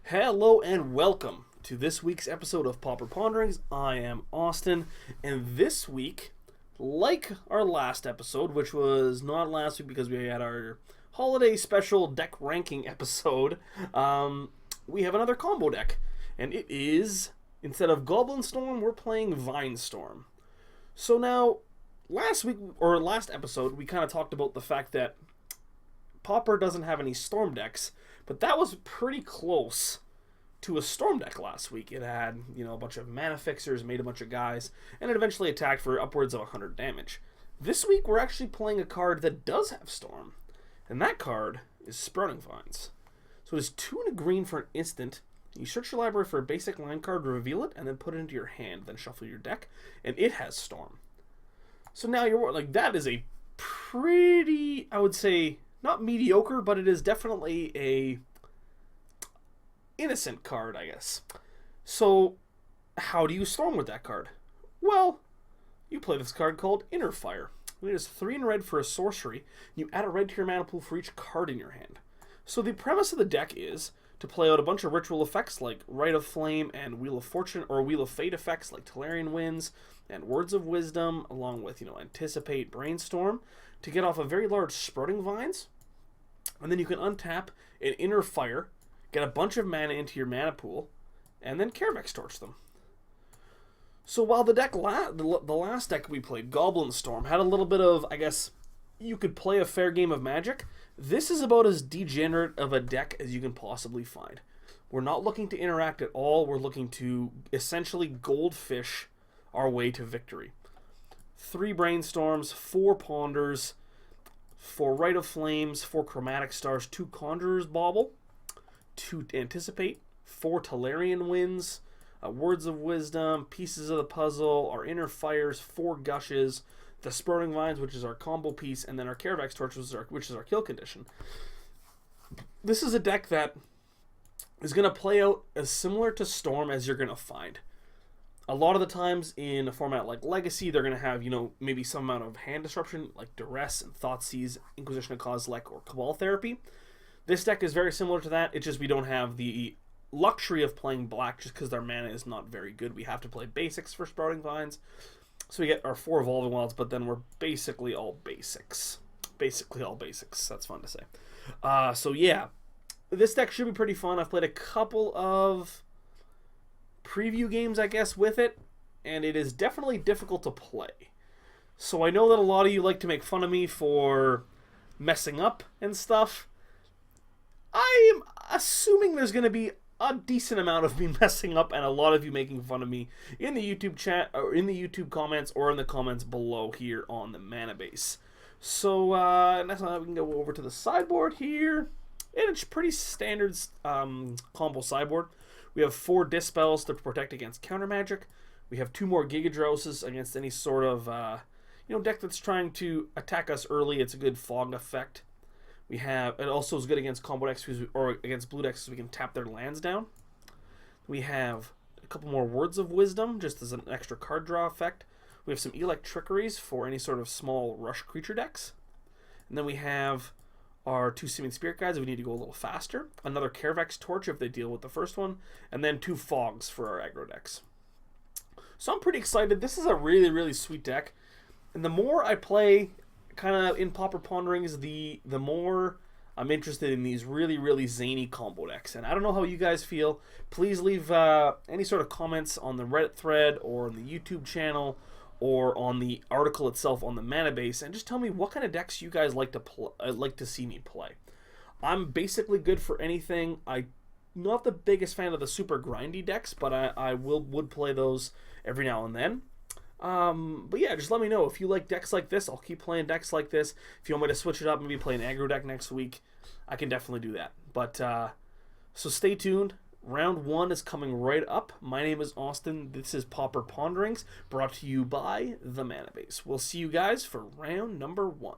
Hello and welcome to this week's episode of Pauper Ponderings. I am Austin, and this week, like our last episode, which was not last week because we had our holiday special deck ranking episode, we have another combo deck, and it is, instead of Goblin Storm, we're playing Vinestorm. So now, last episode, we kind of talked about the fact that Pauper doesn't have any Storm decks, but that was pretty close to a Storm deck last week. It had, a bunch of mana fixers, made a bunch of guys, and it eventually attacked for upwards of 100 damage. This week, we're actually playing a card that does have Storm, and that card is Sprouting Vines. So it is 2 and a green for an instant. You search your library for a basic line card, reveal it, and then put it into your hand. Then shuffle your deck, and it has Storm. So now that is a pretty, I would say, not mediocre, but it is definitely a innocent card, I guess. So, how do you Storm with that card? Well, you play this card called Inner Fire. It is 3 in red for a sorcery. You add a red to your mana pool for each card in your hand. So the premise of the deck is to play out a bunch of ritual effects like Rite of Flame and Wheel of Fortune, or Wheel of Fate effects like Tolarian Winds and Words of Wisdom, along with, Anticipate, Brainstorm, to get off a very large Sprouting Vines. And then you can untap an Inner Fire, get a bunch of mana into your mana pool, and then Carevex Torch them. So while the last deck we played, Goblin Storm, had a little bit of, I guess, you could play a fair game of Magic, this is about as degenerate of a deck as you can possibly find. We're not looking to interact at all. We're looking to essentially goldfish our way to victory. 3 Brainstorms, 4 Ponders, 4 Rite of Flames, 4 Chromatic Stars, 2 Conjurer's Bauble, 2 Anticipate, 4 Tolarian Winds, Words of Wisdom, Pieces of the Puzzle, our Inner Fires, 4 Gushes, the Sprouting Vines, which is our combo piece, and then our Carevex Torch, which is our kill condition. This is a deck that is going to play out as similar to Storm as you're going to find. A lot of the times in a format like Legacy, they're going to have, maybe some amount of hand disruption, like Duress and Thoughtseize, Inquisition of Kozilek, or Cabal Therapy. This deck is very similar to that. It's just we don't have the luxury of playing black just because their mana is not very good. We have to play basics for Sprouting Vines. So we get our 4 Evolving Wilds, but then we're basically all basics. Basically all basics. That's fun to say. So yeah, this deck should be pretty fun. I've played a couple of preview games, I guess, with it, and it is definitely difficult to play. So I know that a lot of you like to make fun of me for messing up and stuff. I am assuming there's going to be a decent amount of me messing up and a lot of you making fun of me in the YouTube chat, or in the YouTube comments, or in the comments below here on the mana base. So next time we can go over to the sideboard here, and it's pretty standard combo sideboard. We have 4 Dispels to protect against counter magic. We have 2 more Gigadroses against any sort of deck that's trying to attack us early. It's a good fog effect. It also is good against combo decks or against blue decks, so we can tap their lands down. We have a couple more Words of Wisdom, just as an extra card draw effect. We have some Electrickeries for any sort of small rush creature decks. And then we have our 2 Seeming Spirit Guides if we need to go a little faster. Another Carevex Torch if they deal with the first one. And then 2 Fogs for our aggro decks. So I'm pretty excited. This is a really, really sweet deck. And the more I play kind of in Pauper Ponderings, the more I'm interested in these really, really zany combo decks. And I don't know how you guys feel. Please leave any sort of comments on the Reddit thread or on the YouTube channel or on the article itself on the mana base, and just tell me what kind of decks you guys like to see me play. I'm basically good for anything. I'm not the biggest fan of the super grindy decks, but I would play those every now and then. But yeah, just let me know if you like decks like this. I'll keep playing decks like this. If you want me to switch it up, maybe play an aggro deck next week, I can definitely do that. But so stay tuned. Round 1 is coming right up. My name is Austin. This is Pauper Ponderings, brought to you by the Mana Base. We'll see you guys for round number 1.